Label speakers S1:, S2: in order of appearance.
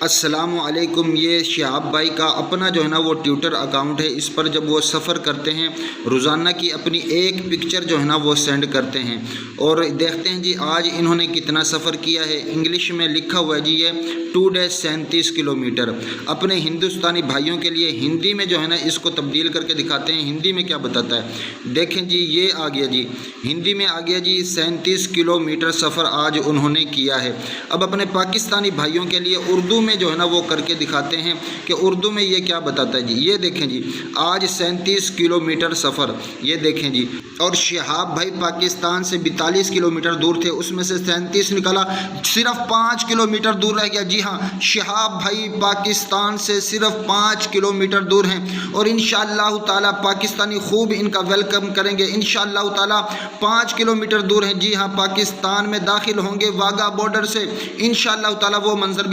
S1: अस्सलाम वालेकुम। ये शहाब भाई का अपना जो है ना वो ट्विटर अकाउंट है। इस पर जब वो सफ़र करते हैं रोज़ाना की अपनी एक पिक्चर जो है ना वो सेंड करते हैं और देखते हैं जी आज इन्होंने कितना सफ़र किया है। इंग्लिश में लिखा हुआ है जी ये 2 डेज 37 किलोमीटर। अपने हिंदुस्तानी भाइयों के लिए हिंदी में जो है ना इसको तब्दील करके दिखाते हैं। हिंदी में क्या बताता है देखें जी, ये आ गया जी, हिंदी में आ गया जी 37 किलोमीटर सफ़र आज उन्होंने किया है। अब अपने पाकिस्तानी भाइयों के लिए उर्दू में जो है ना वो करके दिखाते हैं कि उर्दू में ये क्या बताता है जी। ये देखें जी, आज 37 किलोमीटर सफ़र, ये देखें जी। और शहाब भाई पाकिस्तान से 42 किलोमीटर दूर थे, उसमें से 37 निकाला, सिर्फ 5 किलोमीटर दूर रह गया। जी हाँ, शहाब भाई पाकिस्तान से सिर्फ 5 किलोमीटर दूर हैं और इंशाअल्लाह ताला पाकिस्तानी खूब इनका वेलकम करेंगे। इंशाअल्लाह ताला 5 किलोमीटर दूर हैं। जी हाँ, पाकिस्तान में दाखिल होंगे वाघा बॉर्डर से। इंशाअल्लाह ताला वो मंजर भी